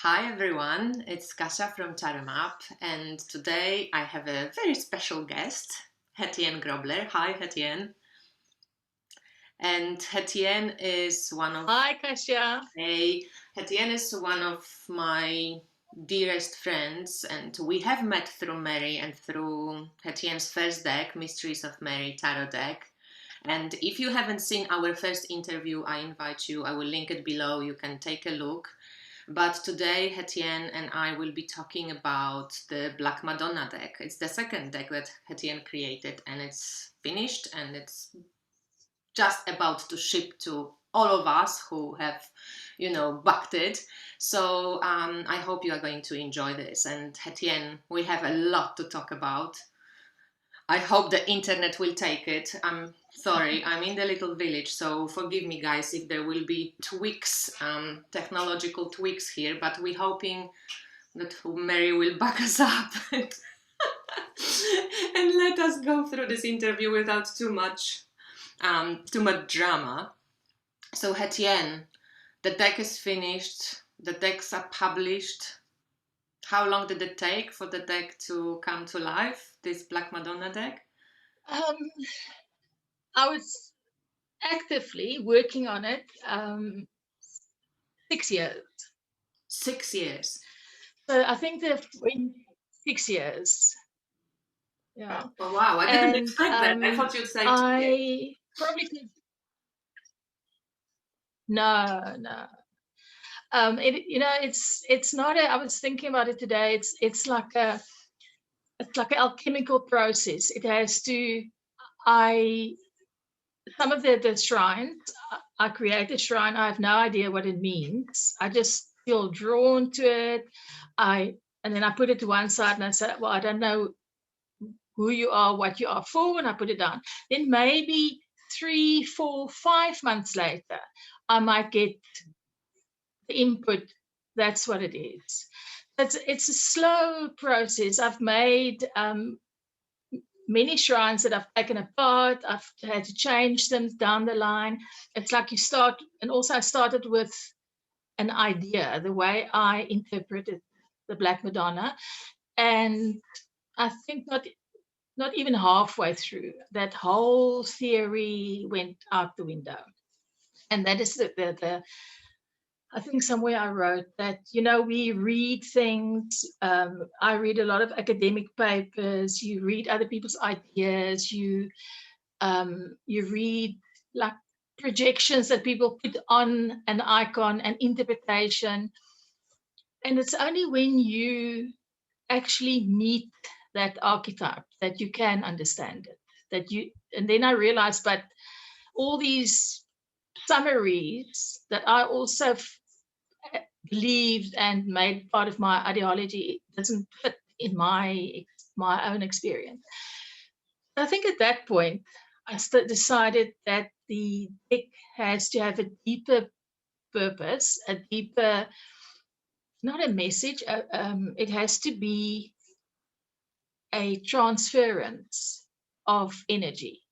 Hi everyone, it's Kasia from Taremap, and today I have a very special guest, Hettienne Grobler. Hi Hettienne. And Hettienne is one of Hi, Kasia. Hettienne is one of my dearest friends, and we have met through Mary and through Hettienne's first deck, Mysteries of Mary tarot deck. And if you haven't seen our first interview, I invite you. I will link it below. You can take a look. But today, Hettienne and I will be talking about the Black Madonna deck. It's the second deck that Hettienne created, and it's finished, and it's just about to ship to all of us who have, backed it. So I hope you are going to enjoy this. And Hettienne, we have a lot to talk about. I hope the internet will take it. I'm sorry, I'm in the little village, so forgive me, guys, if there will be tweaks, technological tweaks here, but we're hoping that Mary will back us up and let us go through this interview without too much drama. So, Hettienne, the deck is finished, the decks are published. How long did it take for the deck to come to life, this Black Madonna deck? Um, I was actively working on it 6 years. 6 years. So I think they've been 6 years. Yeah. Oh, wow, I didn't expect that. I thought you'd say 2 years. I probably could. No. It's not a. I was thinking about it today. It's like an alchemical process. It has to. Some of the shrines, I create a shrine. I have no idea what it means. I just feel drawn to it. And then I put it to one side and I say, well, I don't know who you are, what you are for, and I put it down. Then maybe 3, 4, 5 months later, I might get the input. That's what it is. It's a slow process. I've made many shrines that I've taken apart. I've had to change them down the line. It's like you start, and also I started with an idea, the way I interpreted the Black Madonna. And I think not even halfway through, that whole theory went out the window. And that is the I think somewhere I wrote that, we read things. I read a lot of academic papers. You read other people's ideas. You read like projections that people put on an icon, an interpretation. And it's only when you actually meet that archetype that you can understand it. And then I realized, but all these summaries that I also believed and made part of my ideology doesn't fit in my own experience. I think at that point, I decided that the deck has to have a deeper purpose, a deeper, not a message. It has to be a transference of energy,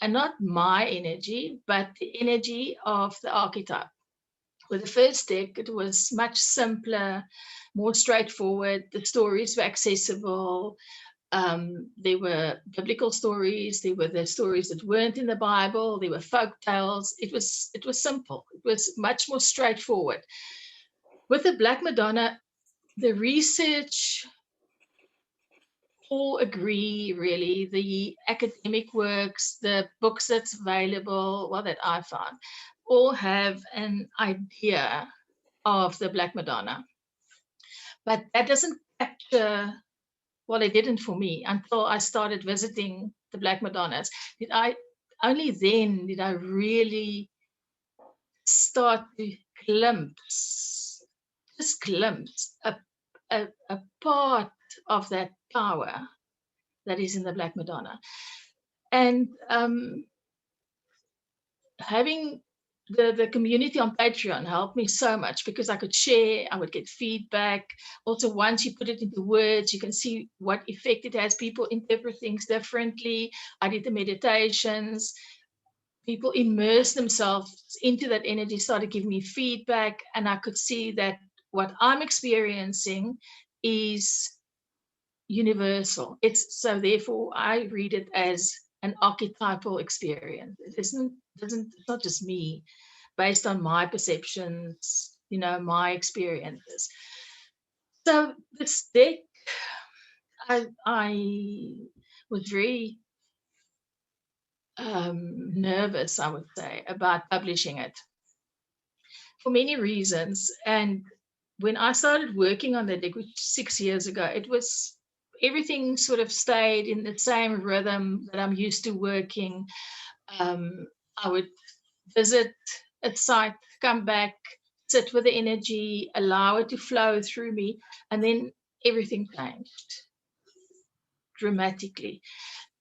and not my energy, but the energy of the archetype. With the first deck, it was much simpler, more straightforward. The stories were accessible. There were biblical stories. There were the stories that weren't in the Bible. There were folk tales. It was simple. It was much more straightforward. With the Black Madonna, the research, all agree, really. The academic works, the books that's available, that I found, all have an idea of the Black Madonna. But that doesn't capture, it didn't for me until I started visiting the Black Madonnas. Only then did I really start to glimpse a part of that power that is in the Black Madonna. And having the community on Patreon helped me so much, because I could share, I would get feedback. Also, once you put it into words, you can see what effect it has. People interpret things differently. I did the meditations. People immerse themselves into that energy, started giving me feedback, and I could see that what I'm experiencing is universal. So therefore I read it as an archetypal experience. It's not just me, based on my perceptions, my experiences. So this deck, I was very nervous, I would say, about publishing it for many reasons. And when I started working on the deck, which 6 years ago, everything sort of stayed in the same rhythm that I'm used to working. I would visit a site, come back, sit with the energy, allow it to flow through me, and then everything changed dramatically.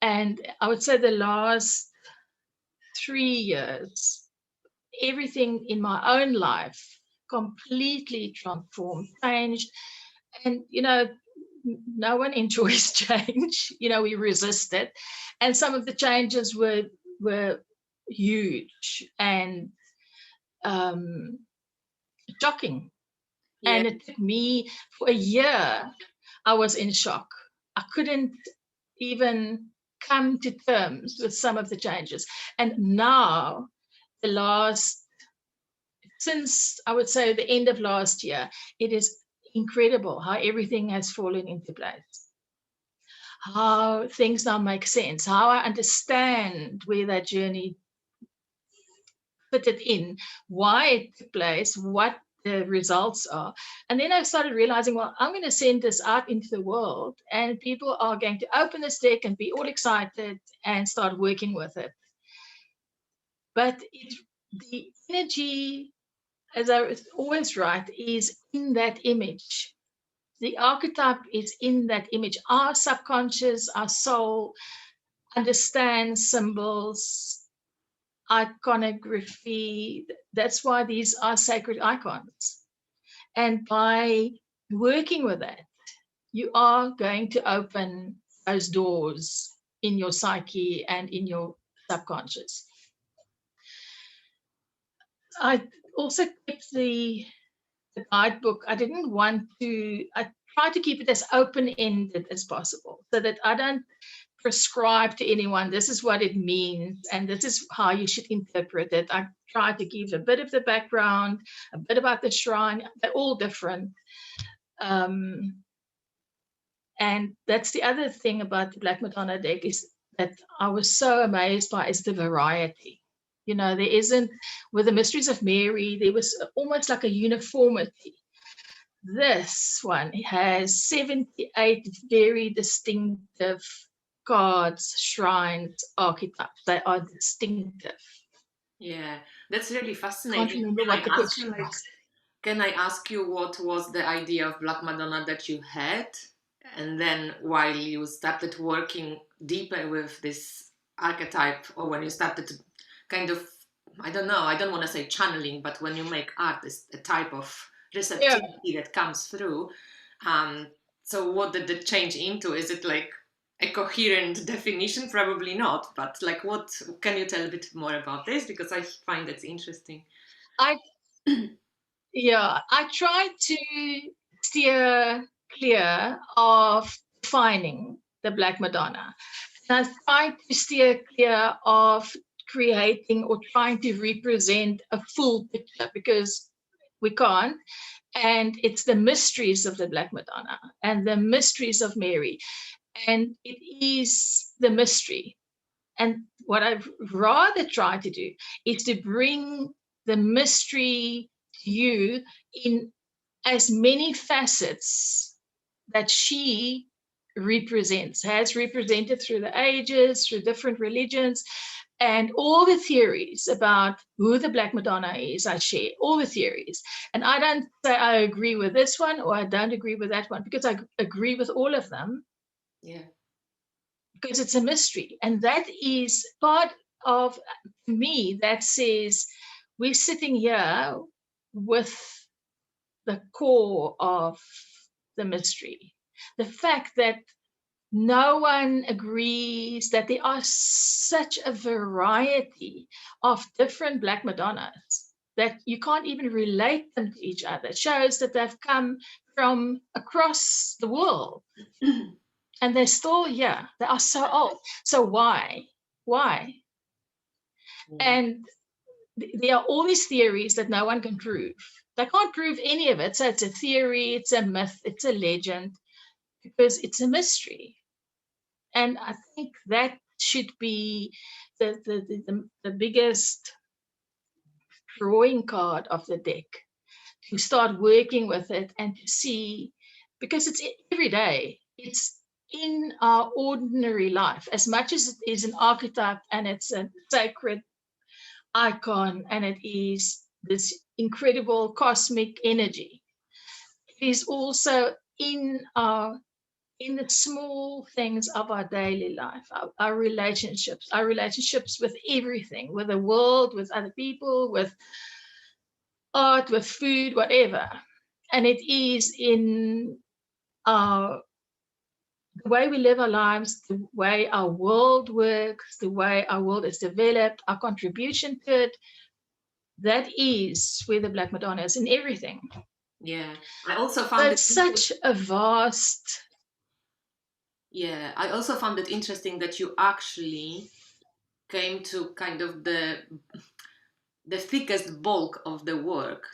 And I would say the last 3 years, everything in my own life completely transformed, changed. And, no one enjoys change. We resist it. And some of the changes were huge and shocking. Yeah. And it took me for a year. I was in shock. I couldn't even come to terms with some of the changes. And now, since I would say the end of last year, it is incredible how everything has fallen into place, how things now make sense, how I understand where that journey fitted in, why it took place, what the results are. And then I started realizing, well, I'm going to send this out into the world, and people are going to open this deck and be all excited and start working with it. But the energy, as I was always write, is in that image. The archetype is in that image. Our subconscious, our soul understands symbols, iconography. That's why these are sacred icons. And by working with that, you are going to open those doors in your psyche and in your subconscious. I also kept the guidebook. I tried to keep it as open-ended as possible so that I don't prescribe to anyone, this is what it means, and this is how you should interpret it. I try to give a bit of the background, a bit about the shrine. They're all different. And that's the other thing about the Black Madonna deck, is that I was so amazed by, is the variety. There isn't, with the Mysteries of Mary, there was almost like a uniformity. This one has 78 very distinctive cards, shrines, archetypes. They are distinctive. Yeah, that's really I fascinating. can't remember what the question was. Can I ask you what was the idea of Black Madonna that you had? And then while you started working deeper with this archetype, or when you started to kind of, I don't know, I don't want to say channeling, but when you make art, it's a type of receptivity that comes through. So what did it change into? Is it like a coherent definition? Probably not, but like, what can you tell a bit more about this? Because I find it's interesting. I try to steer clear of defining the Black Madonna. And I try to steer clear of creating or trying to represent a full picture, because we can't. And it's the mysteries of the Black Madonna and the mysteries of Mary. And it is the mystery. And what I've rather tried to do is to bring the mystery to you in as many facets that she has represented through the ages, through different religions, and all the theories about who the Black Madonna is. I share all the theories. And I don't say I agree with this one or I don't agree with that one, because I agree with all of them. Yeah. Because it's a mystery. And that is part of me that says we're sitting here with the core of the mystery. The fact that no one agrees, that there are such a variety of different Black Madonnas. that you can't even relate them to each other. It shows that they've come from across the world and they're still here. They are so old. So why? Why? And there are all these theories that no one can prove. They can't prove any of it. So it's a theory, it's a myth, it's a legend, because it's a mystery. And I think that should be the biggest drawing card of the deck, to start working with it and to see, because it's every day. It's in our ordinary life, as much as it is an archetype and it's a sacred icon and it is this incredible cosmic energy. It is also in the small things of our daily life, our relationships with everything, with the world, with other people, with art, with food, whatever. And it is in the way we live our lives, the way our world works, the way our world is developed, our contribution to it. That is where the Black Madonna is, in everything. Yeah, I also found it's such a vast. Yeah, I also found it interesting that you actually came to kind of the thickest bulk of the work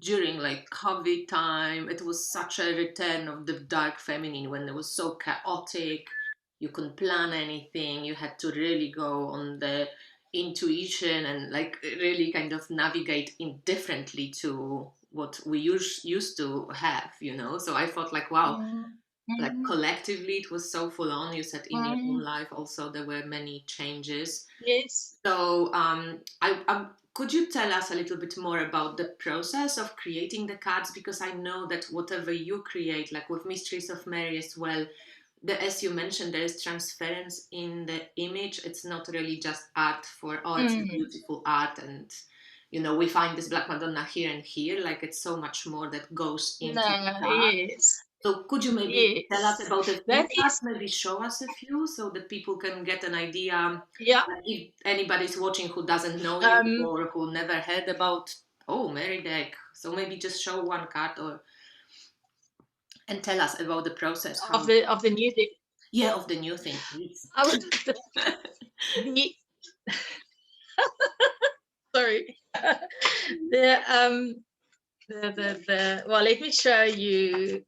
during like COVID time. It was such a return of the dark feminine when it was so chaotic. You couldn't plan anything. You had to really go on the intuition and like really kind of navigate indifferently to what we used to have, you know. So I thought like, wow, like collectively it was so full on. You said in your own life also there were many changes. Yes. So could you tell us a little bit more about the process of creating the cards? Because I know that whatever you create, like with Mysteries of Mary as well, as you mentioned, there is transference in the image. It's not really just art for, oh, it's beautiful art and, you know, we find this Black Madonna here and here. Like it's so much more that goes into the card. Yes. So could you maybe tell us about a few cards, maybe show us a few so that people can get an idea? Yeah. If anybody's watching who doesn't know you or who never heard about, Mary deck. So maybe just show one card and tell us about the process. Of the new deck. Yeah, of the new thing, please. Sorry. Well, let me show you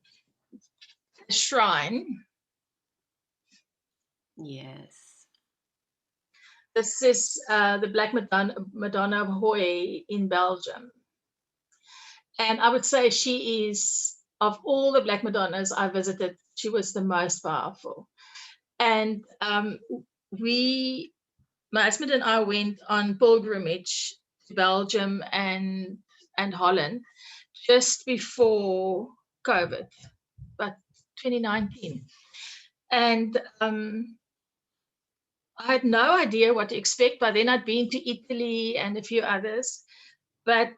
the shrine. Yes. This is the Black Madonna of Hoy in Belgium. And I would say she is, of all the Black Madonnas I visited, she was the most powerful. And my husband and I went on pilgrimage to Belgium and Holland just before COVID, but 2019. And I had no idea what to expect. By then I'd been to Italy and a few others. But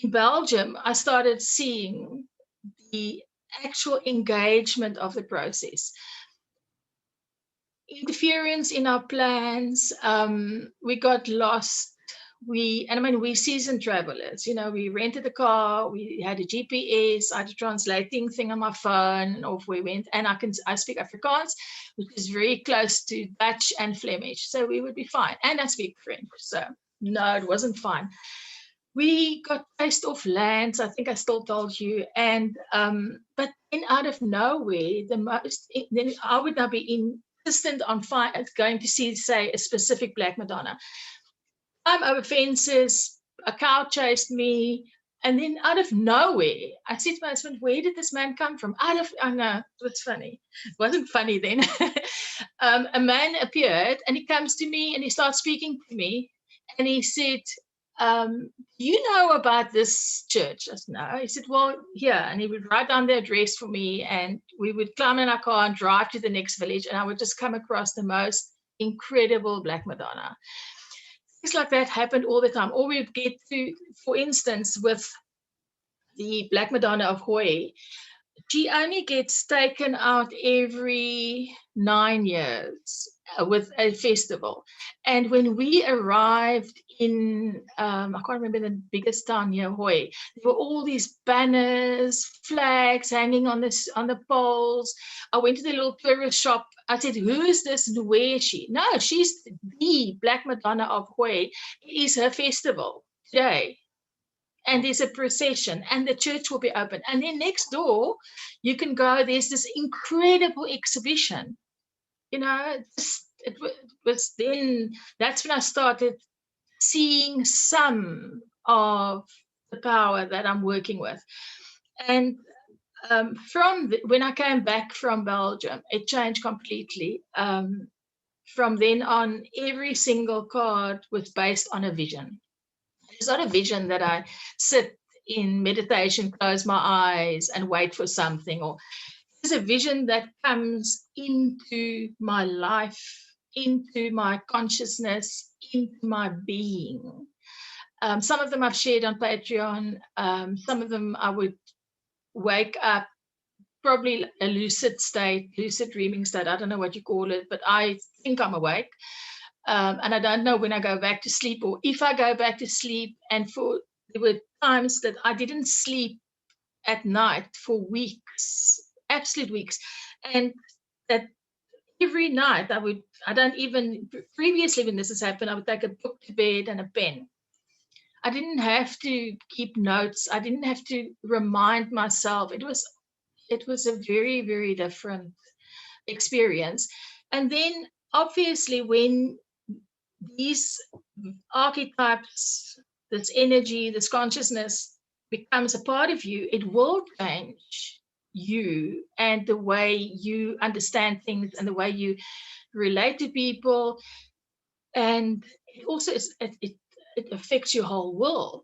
in Belgium, I started seeing the actual engagement of the process. Interference in our plans. We got lost. We seasoned travelers, you know, we rented a car, we had a GPS, I had a translating thing on my phone, and off we went. And I speak Afrikaans, which is very close to Dutch and Flemish, so we would be fine. And I speak French, so no, it wasn't fine. We got chased off lands, I think I still told you, and but then out of nowhere, then I would now be insistent on going to see, say, a specific Black Madonna. I'm over fences, a cow chased me, and then out of nowhere, I said to my husband, where did this man come from? I know, it's funny. It wasn't funny then. A man appeared, and he comes to me, and he starts speaking to me, and he said, you know about this church? I said, no. He said, well, here. And he would write down the address for me, and we would climb in our car and drive to the next village, and I would just come across the most incredible Black Madonna. Things like that happened all the time. Or we'd get to, for instance, with the Black Madonna of Hoy, she only gets taken out every 9 years. with a festival. And when we arrived in, I can't remember the biggest town near Hoi, there were all these banners, flags hanging on the poles. I went to the little tourist shop. I said, who is this and where is she? No, she's the Black Madonna of Hoi. It is her festival today. And there's a procession and the church will be open. And then next door, you can go, there's this incredible exhibition. You know, it was then, that's when I started seeing some of the power that I'm working with. And when I came back from Belgium, it changed completely. From then on, every single card was based on a vision. It's not a vision that I sit in meditation, close my eyes and wait for something, or it's a vision that comes into my life, into my consciousness, into my being. Some of them I've shared on Patreon. Some of them I would wake up, probably a lucid state, lucid dreaming state. I don't know what you call it, but I think I'm awake. And I don't know when I go back to sleep, or if I go back to sleep. And there were times that I didn't sleep at night for weeks, absolute weeks. And that every night previously when this has happened, I would take a book to bed and a pen. I didn't have to keep notes. I didn't have to remind myself. It was a very, very different experience. And then obviously when these archetypes, this energy, this consciousness becomes a part of you, it will change you and the way you understand things and the way you relate to people. And it also it affects your whole world,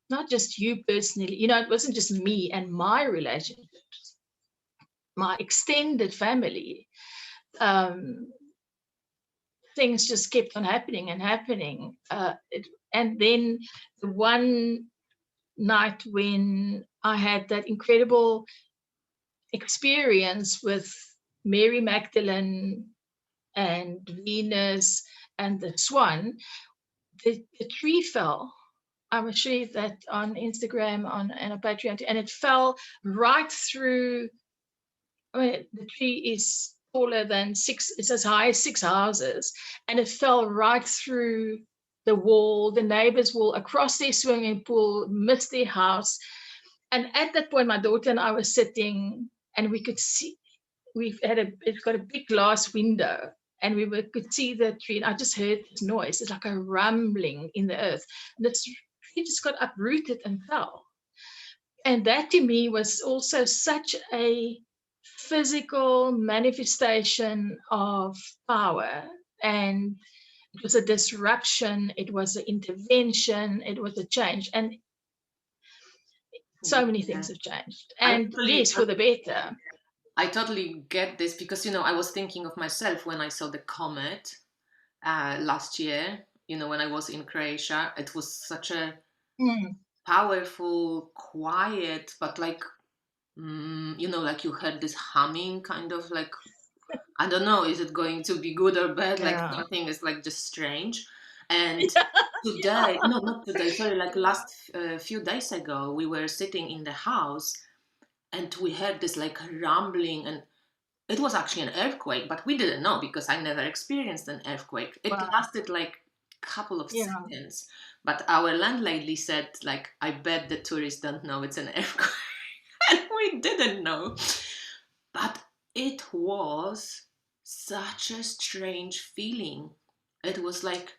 not just you personally. You know, it wasn't just me and my relationships, my extended family. Things just kept on happening and happening. And then the one night when I had that incredible experience with Mary Magdalene and Venus and the swan, the tree fell. I will show you that on Instagram and on Patreon, and it fell right through. I mean, the tree is taller than it's as high as 6 houses, and it fell right through the wall, the neighbor's wall, across their swimming pool, missed their house. And at that point, my daughter and I were sitting, and we could see, it's got a big glass window, and we could see the tree, and I just heard this noise. It's like a rumbling in the earth, and the tree just got uprooted and fell. And that to me was also such a physical manifestation of power. And it was a disruption, it was an intervention, it was a change. And so many things have changed. And yes, for the better. I totally get this because, you know, I was thinking of myself when I saw the comet last year, you know, when I was in Croatia. It was such a powerful, quiet, but like, you know, like you heard this humming kind of like, I don't know, is it going to be good or bad? Like something is like just strange. And today, no, not today, sorry, like last few days ago, we were sitting in the house and we heard this like rumbling, and it was actually an earthquake, but we didn't know because I never experienced an earthquake. It lasted like a couple of seconds. But our landlady said, like, I bet the tourists don't know it's an earthquake. And we didn't know. But it was such a strange feeling. It was like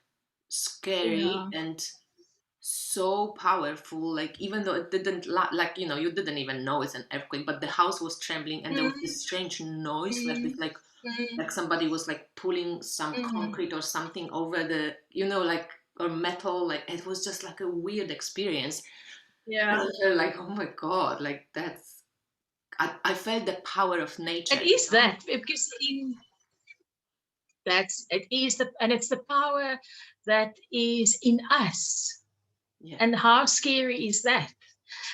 scary and so powerful. Like, even though it didn't, like, you know, you didn't even know it's an earthquake, but the house was trembling and there was this strange noise, like this, like somebody was like pulling some concrete or something over the, you know, like, or metal. Like, it was just like a weird experience. And I felt like, oh my God, like that's, I felt the power of nature. It is that, because it's the power that is in us. Yeah. And how scary is that?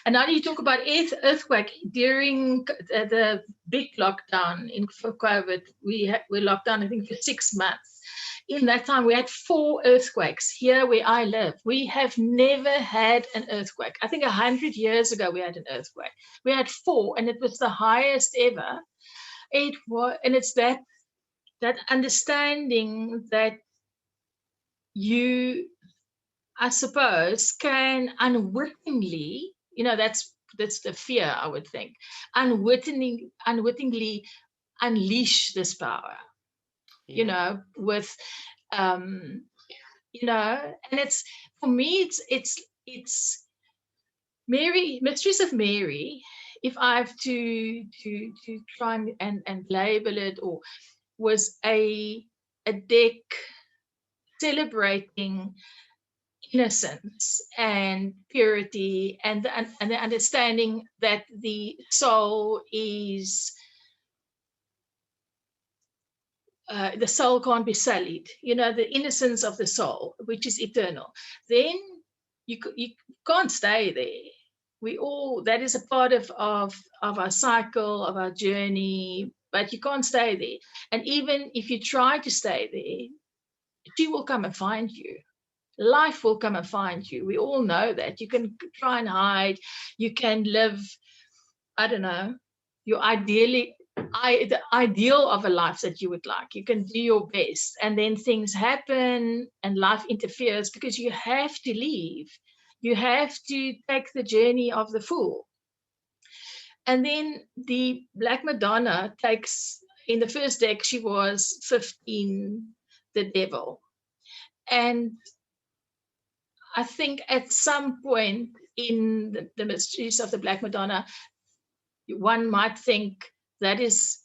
And now you talk about earthquake during the big lockdown for COVID. We locked down, I think, for 6 months. In that time, we had 4 earthquakes here where I live. We have never had an earthquake. I think 100 years ago we had an earthquake. We had 4, and it was the highest ever. It was, and it's that understanding that you, I suppose, can unwittingly, that's the fear, I would think, unwittingly unleash this power, Yeah. with, and it's, for me, it's Mary, Mistress of Mary. If I have to try and label it, or was a deck celebrating innocence and purity, and the understanding that the soul is, the soul can't be sullied, the innocence of the soul, which is eternal. Then you can't stay there. We all, that is a part of our cycle, of our journey, but you can't stay there. And even if you try to stay there, she will come and find you. Life will come and find you. We all know that. You can try and hide. You can live, I don't know, your the ideal of a life that you would like. You can do your best, and then things happen and life interferes, because you have to leave. You have to take the journey of the fool. And then the Black Madonna takes, in the first deck, she was 15, the devil. And I think at some point in the mysteries of the Black Madonna, one might think that is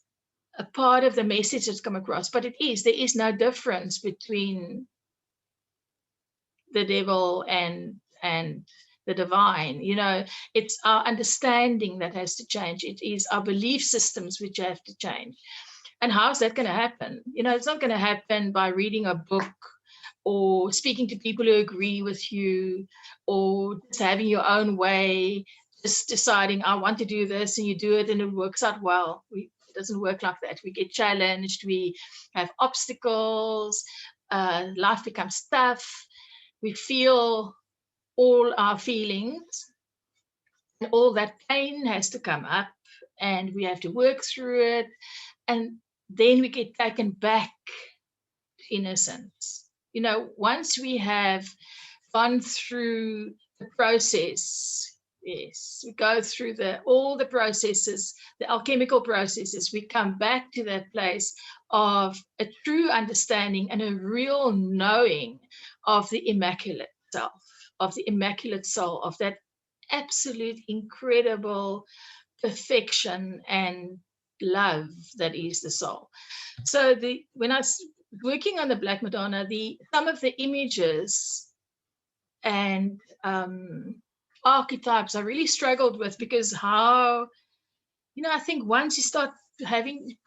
a part of the message that's come across, but there is no difference between the devil and the divine. It's our understanding that has to change. It is our belief systems which have to change. And how's that going to happen? It's not going to happen by reading a book or speaking to people who agree with you, or just having your own way, just deciding, I want to do this, and you do it and it works out well. It doesn't work like that. We get challenged, we have obstacles, life becomes tough, we feel all our feelings, and all that pain has to come up, and we have to work through it, and then we get taken back to innocence. Once we have gone through the process, yes, we go through all the processes, the alchemical processes, we come back to that place of a true understanding and a real knowing of the immaculate self, of the immaculate soul, of that absolute incredible perfection and love that is the soul. So when I was working on the Black Madonna, some of the images and archetypes I really struggled with, because I think once you start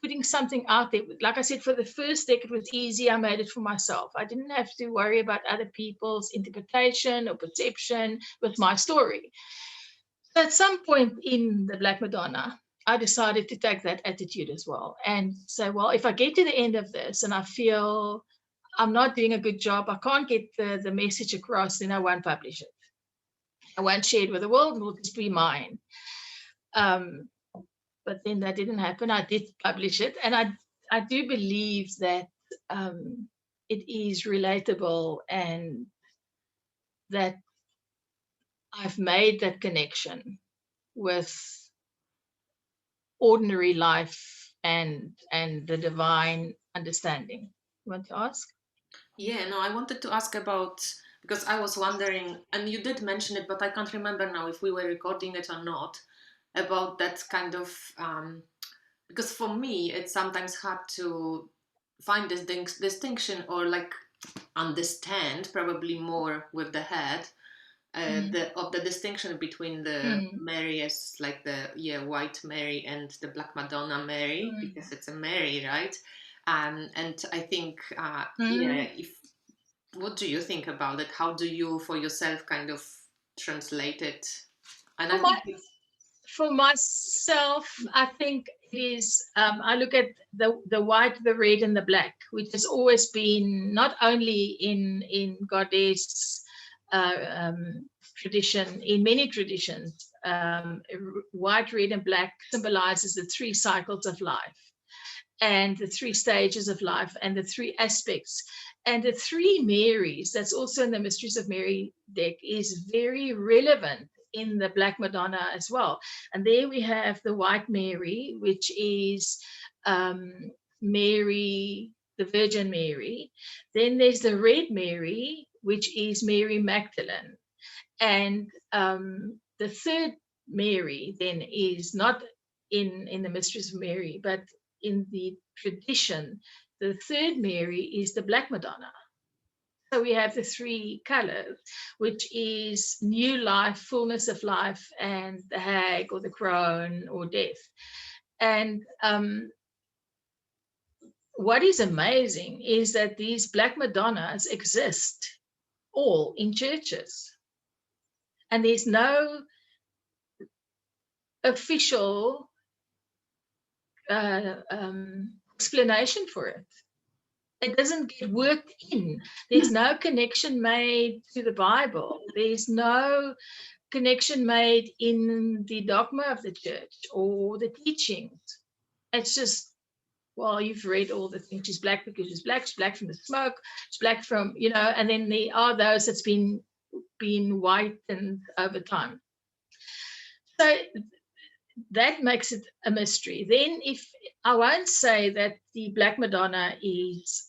putting something out there, like I said, for the first deck, it was easy. I made it for myself. I didn't have to worry about other people's interpretation or perception with my story. So at some point in the Black Madonna, I decided to take that attitude as well and say, well, if I get to the end of this and I feel I'm not doing a good job, I can't get the message across, then I won't publish it. I won't share it with the world. It will just be mine. But then that didn't happen. I did publish it, and I do believe that it is relatable, and that I've made that connection with ordinary life and the divine understanding. You want to ask? Yeah, no, I wanted to ask about, because I was wondering, and you did mention it, but I can't remember now if we were recording it or not, about that kind of, because for me, it's sometimes hard to find this distinction, or like understand, probably more with the head, of the distinction between the Mary as like the white Mary and the Black Madonna Mary, because it's a Mary, right? And I think if what do you think about it? How do you for yourself kind of translate it? And I For my think it's For myself, I think it is, I look at the white, the red, and the black, which has always been not only in Goddess tradition, in many traditions, white, red, and black symbolizes the three cycles of life and the three stages of life and the three aspects. And the three Marys, that's also in the Mysteries of Mary deck, is very relevant in the Black Madonna as well. And there we have the White Mary, which is Mary, the Virgin Mary. Then there's the Red Mary, which is Mary Magdalene. And the third Mary then is not in the Mysteries of Mary, but in the tradition, the third Mary is the Black Madonna. So we have the three colors, which is new life, fullness of life, and the hag or the crone or death. And what is amazing is that these Black Madonnas exist all in churches. And there's no official explanation for it. It doesn't get worked in. There's no connection made to the Bible. There's no connection made in the dogma of the church or the teachings. It's just, well, you've read all the things. She's black because she's black from the smoke, she's black from, and then there are those that's been whitened over time. So that makes it a mystery. Then if I won't say that the Black Madonna is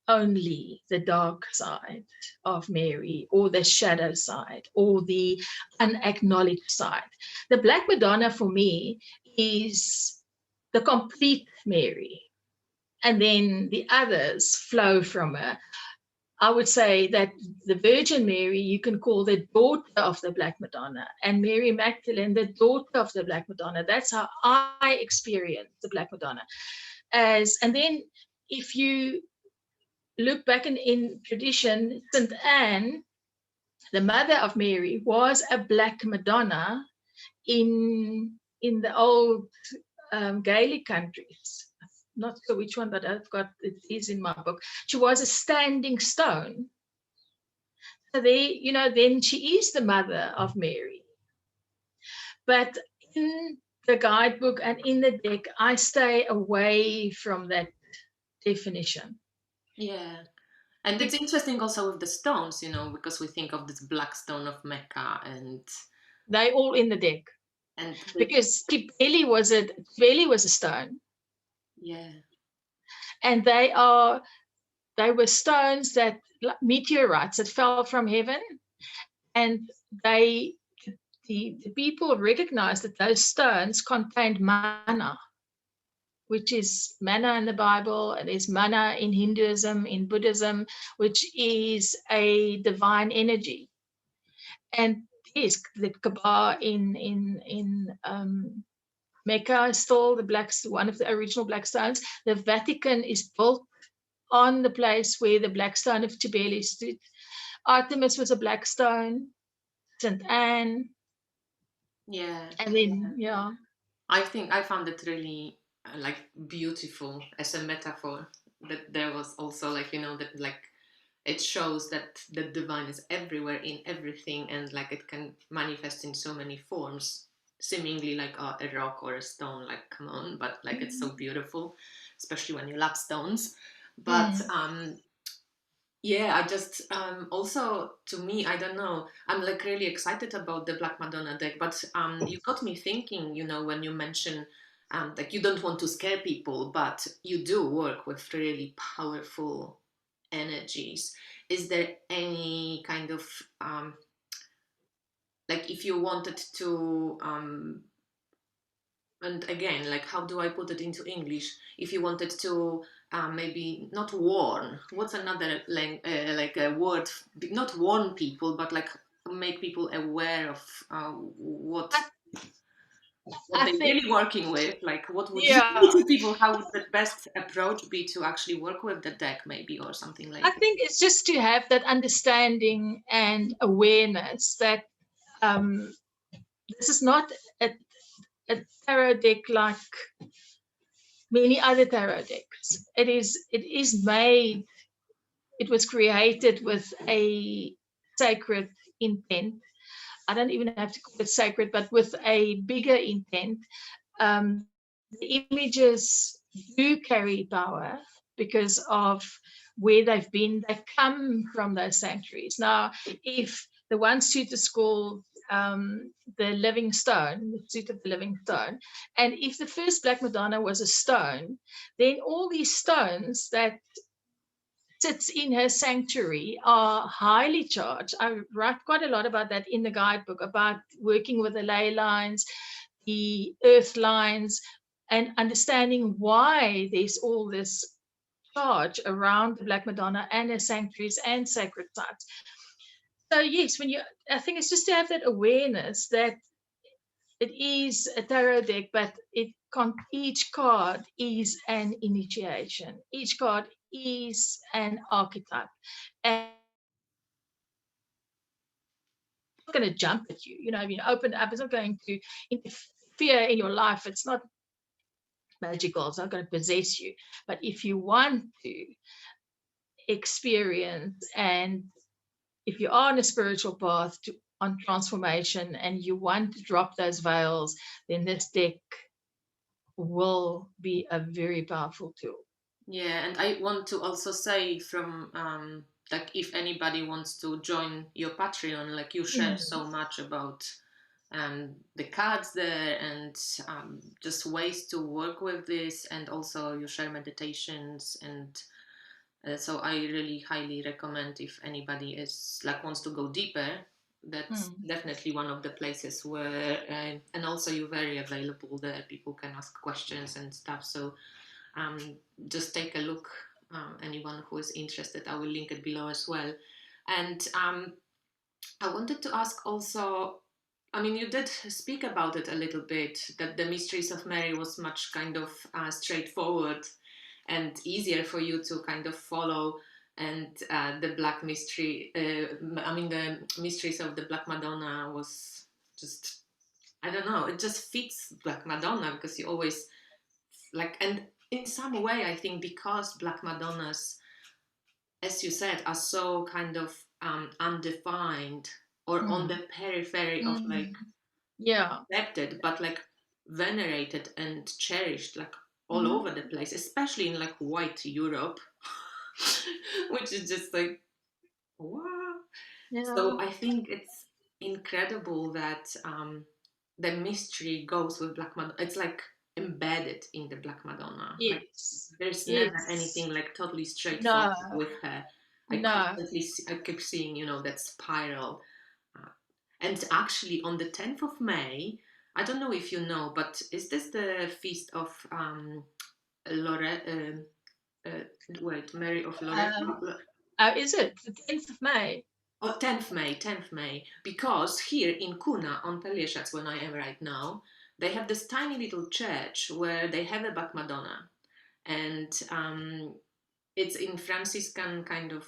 only the dark side of Mary or the shadow side or the unacknowledged side. The Black Madonna for me is the complete Mary. And then the others flow from her. I would say that the Virgin Mary, you can call the daughter of the Black Madonna, and Mary Magdalene, the daughter of the Black Madonna. That's how I experience the Black Madonna. And then if you look back in tradition, St. Anne, the mother of Mary, was a Black Madonna in the old Gaelic countries. Not sure which one, but it is in my book. She was a standing stone. So there, then she is the mother of Mary. But in the guidebook and in the deck, I stay away from that definition. Yeah. And it's interesting also with the stones, because we think of this black stone of Mecca, and they all in the deck. And because Tibeli was a stone. Yeah. And they were stones that, meteorites that fell from heaven, and the people recognized that those stones contained manna, which is manna in the Bible, and there's manna in Hinduism, in Buddhism, which is a divine energy. And yes, the Kaaba in Mecca is still one of the original black stones. The Vatican is built on the place where the black stone of Tibeli stood. Artemis was a black stone. St. Anne. Yeah. And then, yeah. I think I found it really beautiful as a metaphor, that there was also that it shows that the divine is everywhere in everything, and it can manifest in so many forms, seemingly like a rock or a stone, come on, but it's so beautiful, especially when you love stones. But yeah, I just also, to me, I don't know, I'm really excited about the Black Madonna deck, but you got me thinking, when you mention you don't want to scare people, but you do work with really powerful energies. Is there any kind of if you wanted to and again, how do I put it into English? If you wanted to maybe not warn, what's another a word? Not warn people, but make people aware of what they're really working with. What would you say to people? How would the best approach be to actually work with the deck, maybe, or something like that? I think it's just to have that understanding and awareness that this is not a tarot deck like many other tarot decks. It is made, it was created with a sacred intent. I don't even have to call it sacred, but with a bigger intent. The images do carry power because of where they've been. They come from those sanctuaries. Now, if the one suit is called the living stone, the suit of the living stone, and if the first Black Madonna was a stone, then all these stones that sits in her sanctuary are highly charged. I write quite a lot about that in the guidebook, about working with the ley lines, the earth lines, and understanding why there's all this charge around the Black Madonna and her sanctuaries and sacred sites. So yes, I think it's just to have that awareness that it is a tarot deck, but each card is an initiation. Each card is an archetype. And it's not going to jump at you. If you open it up, it's not going to interfere in your life. It's not magical. It's not going to possess you. But if you want to experience, and if you are on a spiritual path on transformation and you want to drop those veils, then this deck will be a very powerful tool. Yeah, and I want to also say from like if anybody wants to join your Patreon, like you share so much about the cards there and just ways to work with this, and also you share meditations, and so I really highly recommend if anybody is like wants to go deeper. That's definitely one of the places where, and also you're very available there. People can ask questions and stuff. So just take a look. Anyone who is interested, I will link it below as well. And I wanted to ask also, I mean, you did speak about it a little bit, that the Mysteries of Mary was much kind of straightforward and easier for you to kind of follow. And the Black Mystery, the Mysteries of the Black Madonna was just, I don't know, it just fits Black Madonna because you always like, and in some way, I think because Black Madonnas, as you said, are so kind of undefined or on the periphery of like accepted, but like venerated and cherished like all over the place, especially in like white Europe, which is just like, wow. So I think it's incredible that the mystery goes with Black Madonna. It's like embedded in the Black Madonna. Yes. Like there's never anything like totally straightforward with her. I keep seeing, that spiral. And actually on the 10th of May, I don't know if you know, but is this the feast of Mary of Loreto? Is it the 10th of May? Oh, 10th May. Because here in Kuna, on Pelieșaț, when I am right now, they have this tiny little church where they have a Black Madonna. And it's in Franciscan kind of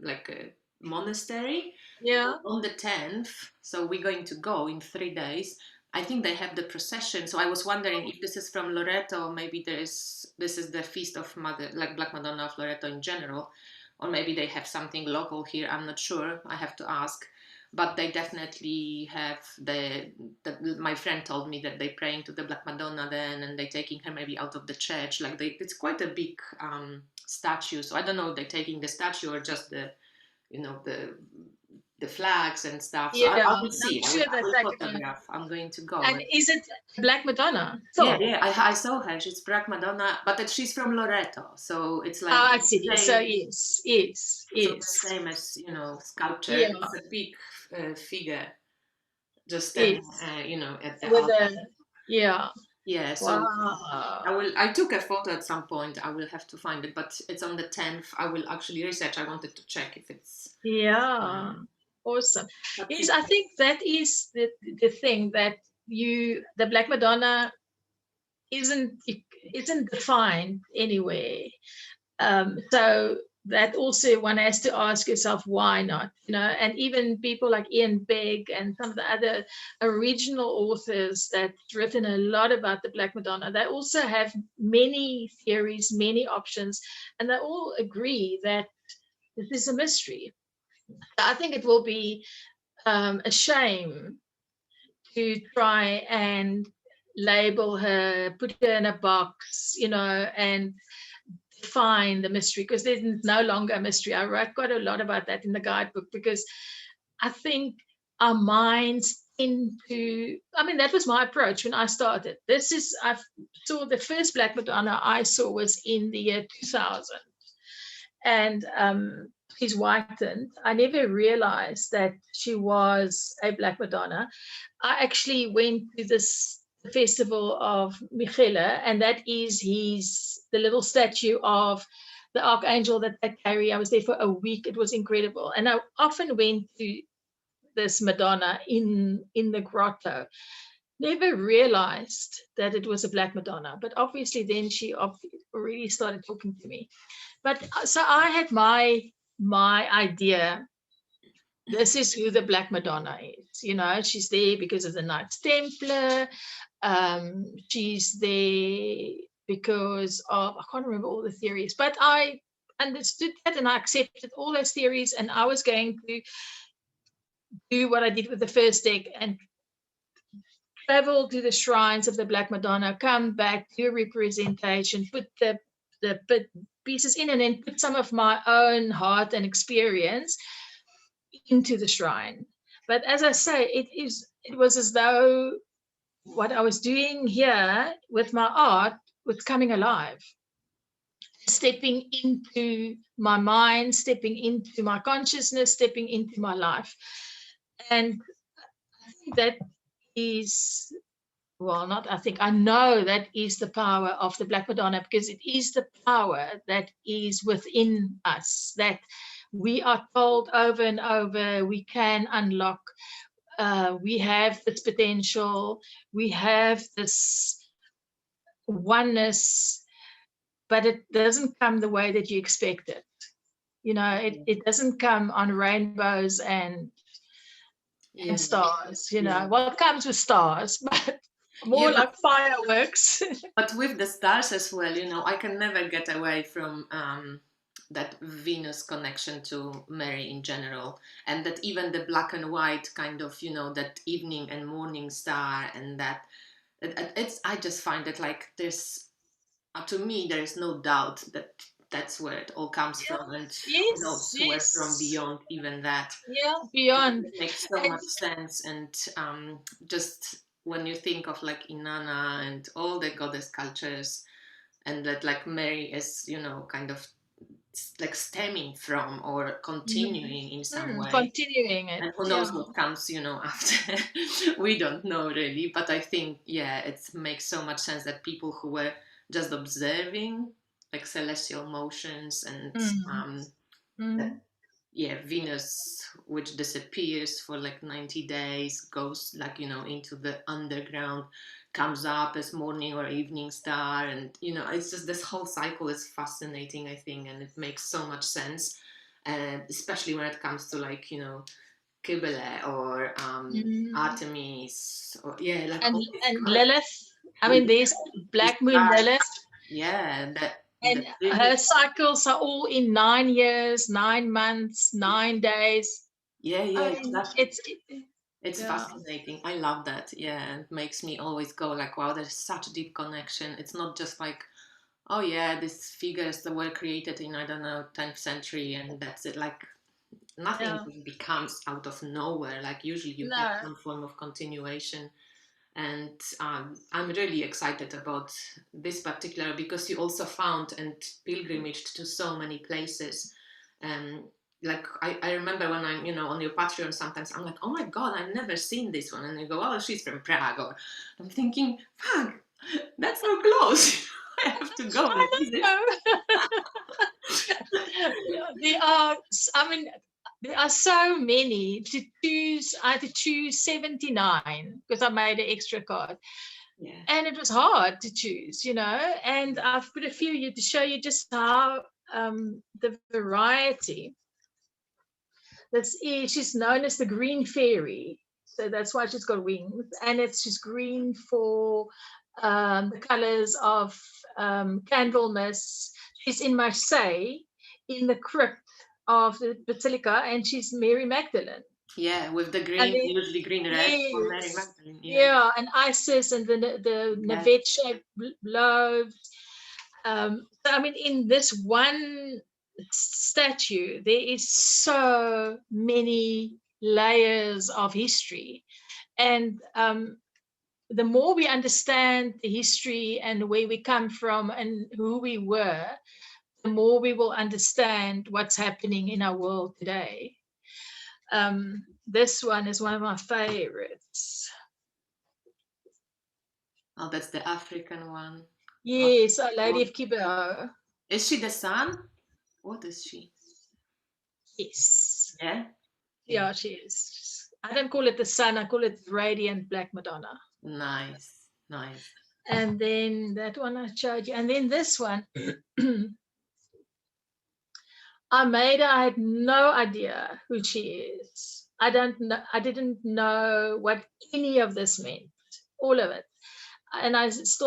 like a monastery. Yeah. On the 10th, so we're going to go in 3 days. I think they have the procession. So I was wondering if this is from Loreto, maybe this is the feast of Black Madonna of Loreto in general, or maybe they have something local here. I'm not sure. I have to ask. But they definitely have my friend told me that they're praying to the Black Madonna then, and they're taking her maybe out of the church. Like it's quite a big statue. So I don't know if they're taking the statue or just the flags and stuff. So I will see. I will photograph. I'm going to go. And is it Black Madonna? Yeah. I saw her. She's Black Madonna, but she's from Loreto, so it's like. I see. So yes. So the same as sculpture. Yeah. It's a big figure, just standing, at the altar. Yeah, so I took a photo at some point. I will have to find it, but it's on the 10th. I will actually research. I wanted to check if it's awesome. Yes, I think that is the thing, that the Black Madonna isn't defined anywhere. So that also one has to ask yourself, why not? And even people like Ian Begg and some of the other original authors that's written a lot about the Black Madonna, they also have many theories, many options, and they all agree that this is a mystery. I think it will be a shame to try and label her, put her in a box, and define the mystery, because there's no longer a mystery. I wrote quite a lot about that in the guidebook, because I think our minds into, that was my approach when I started. I saw the first Black Madonna I saw was in the year 2000. And she's whitened. I never realized that she was a Black Madonna. I actually went to this festival of Michele, and that is the little statue of the archangel that they carry. I was there for a week. It was incredible. And I often went to this Madonna in the grotto. Never realized that it was a Black Madonna, but obviously then she already started talking to me. But so I had my idea. This is who the Black Madonna is. She's there because of the Knights Templar. She's there because of, I can't remember all the theories, but I understood that and I accepted all those theories, and I was going to do what I did with the first deck and travel to the shrines of the Black Madonna, come back, do a representation, put the pieces in, and then put some of my own heart and experience into the shrine. But as I say, it was as though what I was doing here with my art was coming alive, stepping into my mind, stepping into my consciousness, stepping into my life. And I think that is, well, not I think, I know that is the power of the Black Madonna, because it is the power that is within us, that we are told over and over we can unlock. We have this potential, we have this oneness, but it doesn't come the way that you expect it. It doesn't come on rainbows and stars. What comes with stars, but more like fireworks. But with the stars as well, I can never get away from that Venus connection to Mary in general, and that even the black and white kind of, that evening and morning star, and that I just find it like there's, to me, there is no doubt that that's where it all comes from, and where from beyond even that. Beyond. It makes so much sense. And just when you think of like Inanna and all the goddess cultures, and that like Mary is, kind of like stemming from or continuing in some way. Continuing it. And who knows what comes, after. We don't know really. But I think, it makes so much sense that people who were just observing like celestial motions and Venus, which disappears for like 90 days, goes like, into the underground, comes up as morning or evening star. And, it's just, this whole cycle is fascinating, I think, and it makes so much sense. And especially when it comes to like, Kybele or Artemis, or and Lilith. There's Black Moon Lilith. Yeah, and her cycles are all in 9 years, 9 months, 9 days. Exactly. It's fascinating. I love that. It makes me always go like, wow, there's such a deep connection. It's not just like, oh yeah, these figures that were created in, I don't know, 10th century and that's it. Like nothing becomes out of nowhere. Like usually you have some form of continuation. And I'm really excited about this particular, because you also found and pilgrimaged to so many places. Like I remember when I'm, on your Patreon, sometimes I'm like, oh my God, I've never seen this one. And you go, oh, she's from Prague. Or I'm thinking, fuck, that's so close. I have to go and visit. There are so many to choose. I had to choose 79 because I made an extra card. And it was hard to choose, and I've put a few here to show you just how the variety. She's known as the green fairy, so that's why she's got wings, and she's green for the colors of Candlemas. She's in Marseille, in the crypt of the Basilica, and she's Mary Magdalene. Yeah, with the And green, then, usually green red for Mary yes, Magdalene. Yeah. yeah, and Isis and the Yeah. Navette-shaped loaves. So I mean, in this one statue, there is so many layers of history, and the more we understand the history and where we come from and who we were, the more we will understand what's happening in our world today. This one is one of my favorites. Oh, that's the African one. Yes, Our Lady of Kibeho. Is she the sun? What is she? Yes. Yeah. Yeah, she is. I don't call it the sun, I call it Radiant Black Madonna. Nice, nice. And then that one I showed you. And then this one, I had no idea who she is. I didn't know what any of this meant, all of it. And I just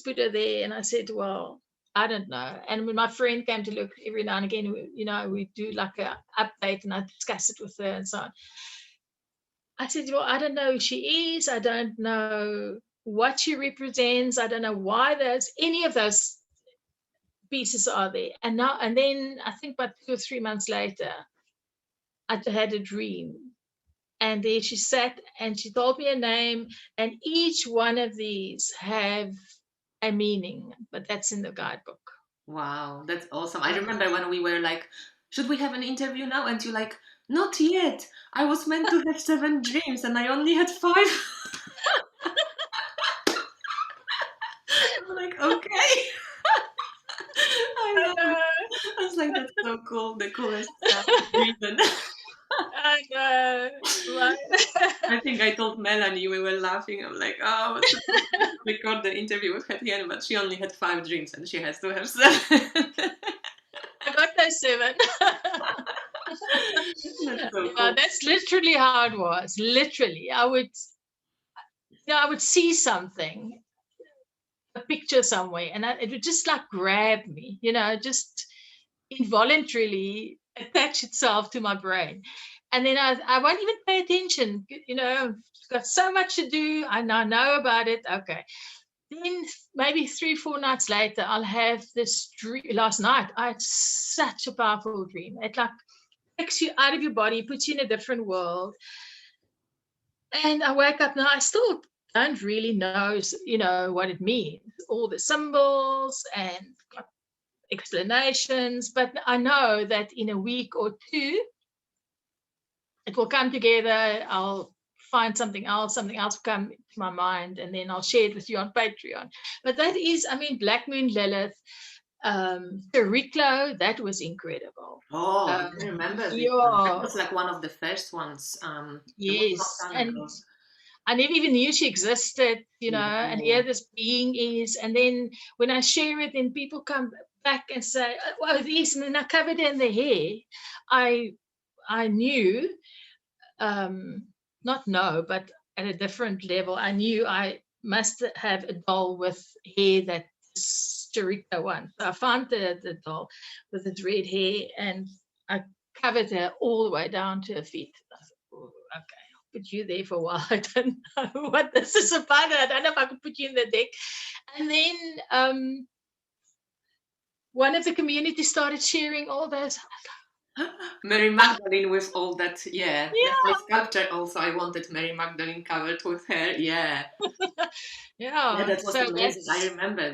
put her there and I said, well, I don't know. And when my friend came to look every now and again, we do like an update and I discuss it with her and so on. I said, well, I don't know who she is. I don't know what she represents. I don't know why there's any of those pieces are there. And then I think about 2 or 3 months later, I had a dream. And there she sat and she told me a name. And each one of these have a meaning, but that's in the guidebook. Wow, that's awesome. I remember when we were like, should we have an interview now? And you're like, not yet. I was meant to have 7 dreams and I only had 5. I'm like, okay. I know. I was like, that's so cool. The coolest reason. I know. Right. I think I told Melanie, we were laughing. I'm like, oh, I was supposed to record the interview with Hettienne, but she only had 5 dreams and she has to have 7. I got those 7. That's so cool. That's literally how it was. Literally, I would see something, a picture somewhere, and it would just like grab me, just involuntarily attach itself to my brain. And then I won't even pay attention, got so much to do. I now know about it. Okay. Then maybe 3, 4 nights later, I'll have this dream. Last night, I had such a powerful dream. It like takes you out of your body, puts you in a different world. And I wake up now, I still don't really know, what it means, all the symbols and explanations, but I know that in a week or 2, it will come together. I'll find something else will come to my mind, and then I'll share it with you on Patreon. But that is, Black Moon Lilith, Periclo, that was incredible. Oh, I remember this. Yeah. That was like one of the first ones. Yes, and I never even knew she existed, and here this being is. And then when I share it, then people come back and say, well, this, and then I covered it in the hair. I knew, not know, but at a different level, I knew I must have a doll with hair that Sturika one. So I found the doll with its red hair and I covered her all the way down to her feet. I thought, oh, okay, I'll put you there for a while. I don't know what this is about. I don't know if I could put you in the deck. And then one of the community started sharing all those. Mary Magdalene with all that, yeah. My sculpture also, I wanted Mary Magdalene covered with her, yeah. Yeah, that was amazing. I remember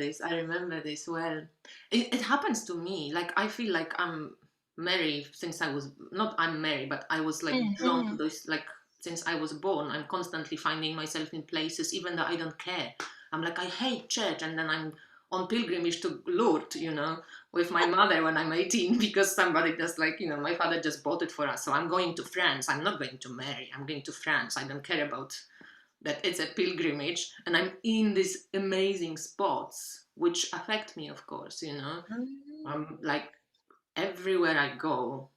this well. It happens to me. Like, I feel like I'm Mary since I'm Mary, but I was like drawn to those, like, since I was born. I'm constantly finding myself in places, even though I don't care. I'm like, I hate church, and then I'm on pilgrimage to Lourdes, with my mother when I'm 18, because somebody just my father just bought it for us. So I'm going to France. I'm not going to Mary. I'm going to France. I don't care about that. It's a pilgrimage. And I'm in these amazing spots which affect me, of course, you know. Like everywhere I go,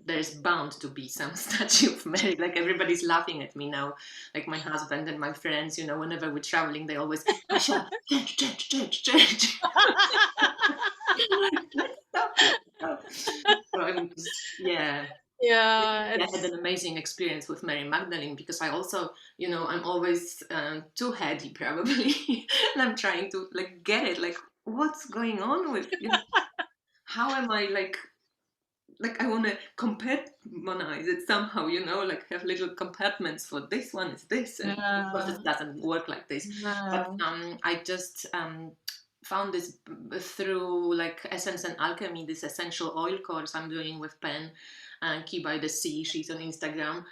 there's bound to be some statue of Mary. Like everybody's laughing at me now. Like my husband and my friends, you know, whenever we're traveling, they always, Masha, church, church, church, church. Let's stop it. So I'm just, yeah. Yeah, I had an amazing experience with Mary Magdalene because I also, you know, I'm always too heady probably, and I'm trying to like get it, like what's going on with you know, how am I like I want to compartmentalize it somehow, you know, like have little compartments for this one is this, and of course yeah, it doesn't work like this. But no. I just found this through like Essence and Alchemy, this essential oil course I'm doing with Pen, Key by the Sea. She's on Instagram.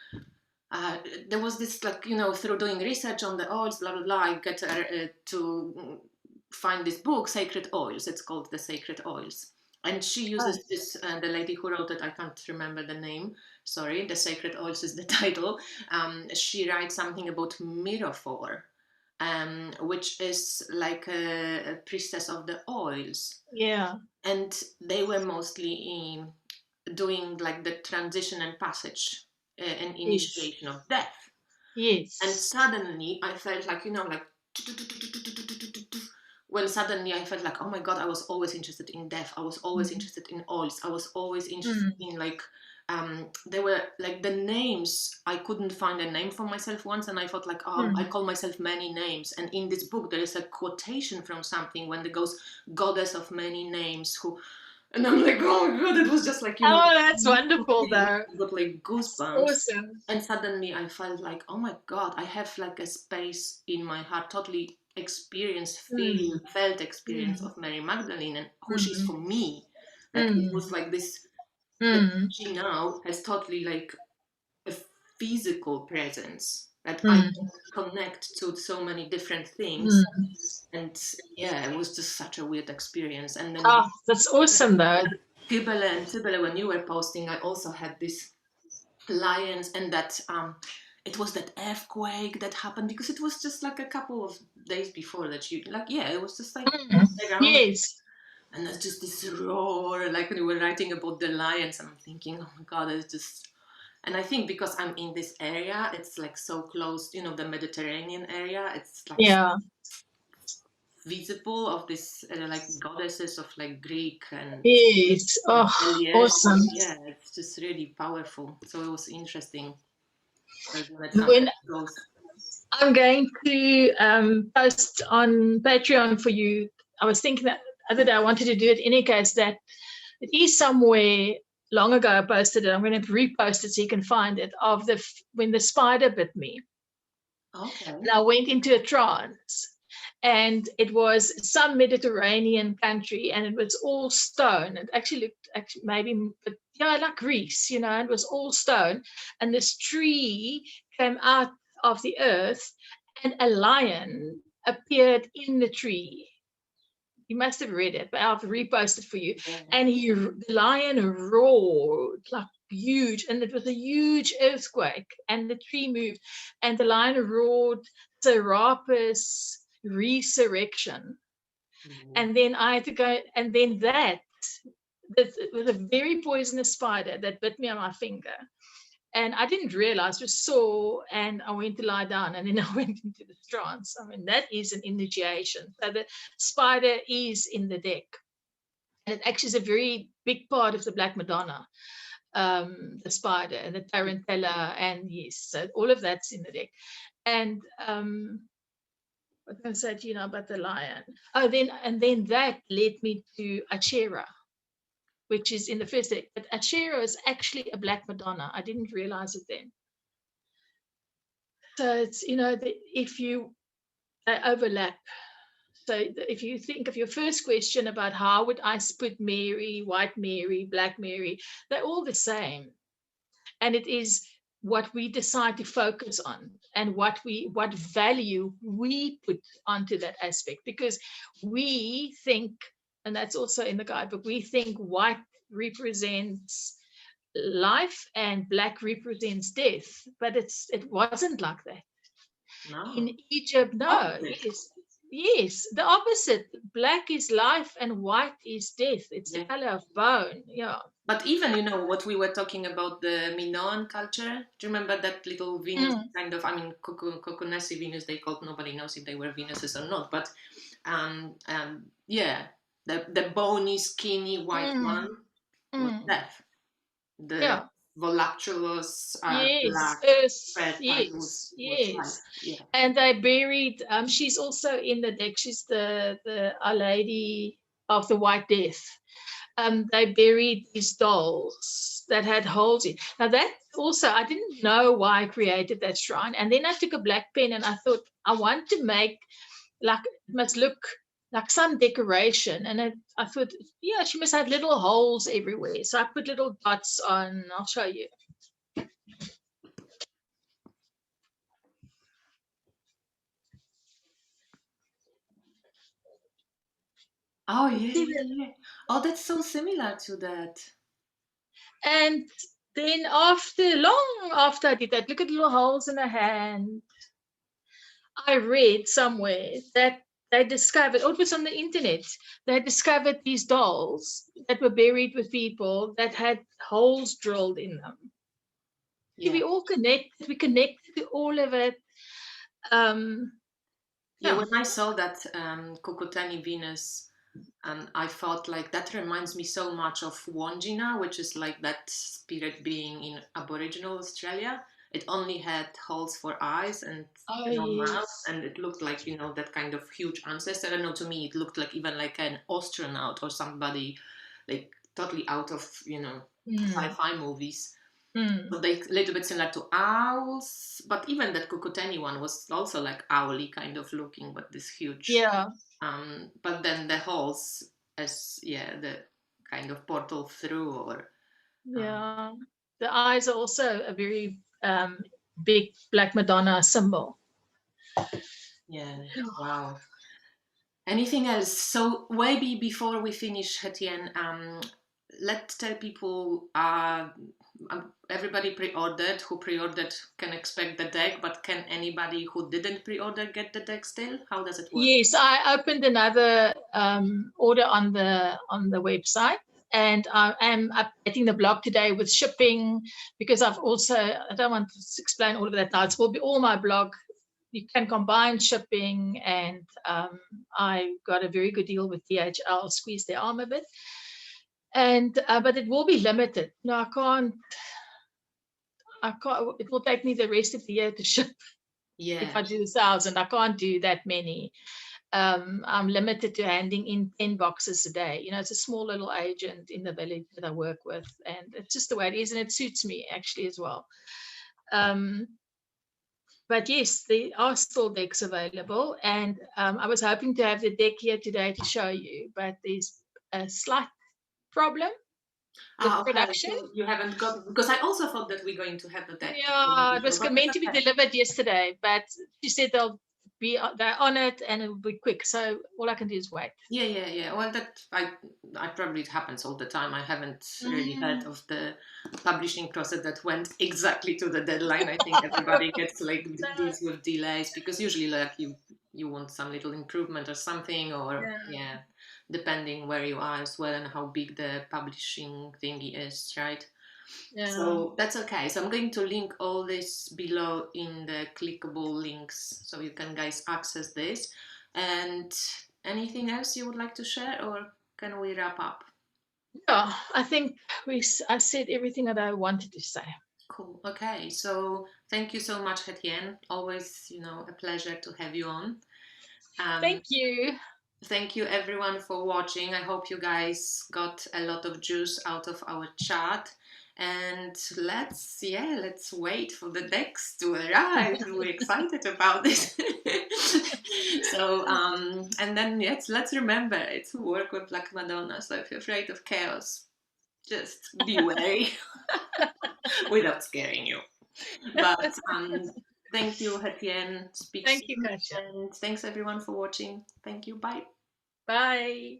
There was this like, you know, through doing research on the oils, blah blah blah, I get to find this book, Sacred Oils. It's called The Sacred Oils, and she Oh, uses this. The lady who wrote it, I can't remember the name. Sorry, The Sacred Oils is the title. She writes something about Miraphor, which is like a priestess of the oils, yeah. and they were mostly doing like the transition and passage and Yes. initiation of death. And Yes. suddenly I felt like, you know, like when suddenly I felt like, oh my God, I was always interested in death. I was always Mm. interested in oils. I was always interested Mm. in like, there were like the names. I couldn't find a name for myself once, and I thought like, oh, I Mm. call myself many names. And in this book, there is a quotation from something when there goes, "Goddess of many names," who, and I'm like, oh my God, it was just like, you know, Oh, that's wonderful, though. I got like That's goosebumps. awesome. And suddenly I felt like, oh my God, I have like a space in my heart, totally experienced, Mm. felt experience Mm. of Mary Magdalene and who she's Mm. for me. That it Mm. was like this, that Mm. she now has totally like a physical presence that I Mm. can connect to so many different things. Mm. And yeah, it was just such a weird experience. And then Oh, that's awesome, though. Tibele, when you were posting, I also had this lions, and that it was that earthquake that happened because it was just like a couple of days before that you like, yeah, it was just like Mm. around, Yes. and there's just this roar, like when you were writing about the lions, and I'm thinking, oh my God, it's just. And I think because I'm in this area, it's like so close, you know, the Mediterranean area, it's like Yeah. visible of this like goddesses of like Greek and Yes. Oh, relief. awesome. Yeah, it's just really powerful. So it was interesting. That something When goes. I'm going to post on Patreon for you, I was thinking that the other day I wanted to do it in any case, that it is somewhere long ago I posted it. I'm going to repost it so you can find it, of when the spider bit me. Okay. And I went into a trance. And it was some Mediterranean country, and it was all stone. It actually looked maybe, but yeah, like Greece, you know, it was all stone. And this tree came out of the earth, and a lion appeared in the tree. You must have read it, but I'll repost it for you. Yeah. And the lion roared like huge, and it was a huge earthquake, and the tree moved, and the lion roared, Serapis resurrection. And then I had to go, and then that was a very poisonous spider that bit me on my finger. And I didn't realize, just saw, and I went to lie down, and then I went into the trance. I mean, that is an initiation. So the spider is in the deck. And it actually is a very big part of the Black Madonna, the spider and the tarantella, and yes, so all of that's in the deck. And what can I say to you now about the lion? Oh, then that led me to Achera, which is in the first deck. But Achera is actually a Black Madonna. I didn't realize it then. So it's, you know, if you overlap. So if you think of your first question about how would I put Mary, White Mary, Black Mary, they're all the same. And it is what we decide to focus on and what value we put onto that aspect. Because we think, and that's also in the guidebook, we think white represents life and black represents death, but it wasn't like that No. in Egypt. No, Opposite. yes, yes, the opposite. Black is life and white is death. It's the Yeah. color of bone. Yeah. But even, what we were talking about, the Minoan culture, do you remember that little Venus Mm, kind of, I mean, Coconasi Venus, they called, nobody knows if they were Venuses or not, but yeah, the bony, skinny white mm, one was mm. death. The Yeah. voluptuous Yes. black fertile Yes. was life. Yes. Yeah. And they buried. She's also in the deck. She's the Our Lady of the White Death. They buried these dolls that had holes in. Now that also, I didn't know why I created that shrine. And then I took a black pen and I thought, I want to make, like, it must look like some decoration. And I thought, yeah, she must have little holes everywhere. So I put little dots on. I'll show you. Oh, yeah. Oh, that's so similar to that. And then long after I did that, look at little holes in her hand. I read somewhere that they discovered, oh, it was on the internet, they discovered these dolls that were buried with people that had holes drilled in them. Yeah. We all connected, we connected to all of it. Yeah, Yeah. when I saw that Kokotani Venus, I thought like that reminds me so much of Wandjina, which is like that spirit being in Aboriginal Australia. It only had holes for eyes and Oh, no mouth, yes. and it looked like, that kind of huge ancestor. I don't know, to me, it looked like even like an astronaut or somebody like totally out of, Mm, sci-fi movies. mm. So they a little bit similar to owls, but even that Kukuteni one was also like owly kind of looking, but this huge. Yeah, But then the holes as the kind of portal through, or yeah. The eyes are also a very big Black Madonna symbol. yeah, wow. Anything else? So maybe before we finish, Hettienne, let's tell people, everybody pre-ordered. Who pre-ordered can expect the deck, but can anybody who didn't pre-order get the deck still? How does it work? Yes, I opened another order on the website, and I am updating the blog today with shipping, because I don't want to explain all of that now. It will be all my blog. You can combine shipping, and I got a very good deal with DHL, squeeze their arm a bit, and but it will be limited. No, I can't. It will take me the rest of the year to ship. If Yeah, I do 1,000, I can't do that many. I'm limited to handing in 10 boxes a day. It's a small little agent in the village that I work with, and it's just the way it is, and it suits me actually as well. Um, but yes, there are still decks available, and I was hoping to have the deck here today to show you, but there's a slight problem with okay. production. So you haven't got, because I also thought that we're going to have the deck before Yeah, the it show, was but it's meant to be okay. delivered yesterday, but she said they're on it and it will be quick. So all I can do is wait. Yeah. Well, I probably, it happens all the time. I haven't really heard Mm. of the publishing process that went exactly to the deadline. I think everybody gets like No, these with delays, because usually like you want some little improvement or something, or yeah, yeah, depending where you are as well and how big the publishing thingy is, right? yeah. So that's okay. So I'm going to link all this below in the clickable links so you can guys access this. And anything else you would like to share, or can we wrap up? Yeah, I think I said everything that I wanted to say. Cool. Okay. So thank you so much, Hetien. Always, a pleasure to have you on. Um, Thank you. Thank you everyone for watching. I hope you guys got a lot of juice out of our chat. And let's wait for the decks to arrive. We're excited about this. So and then let's remember, it's work with Black Madonna. So if you're afraid of chaos, just be wary without scaring you. But thank you, Hetien. Speak Thank you, soon. Kasia. And thanks everyone for watching. Thank you. Bye. Bye.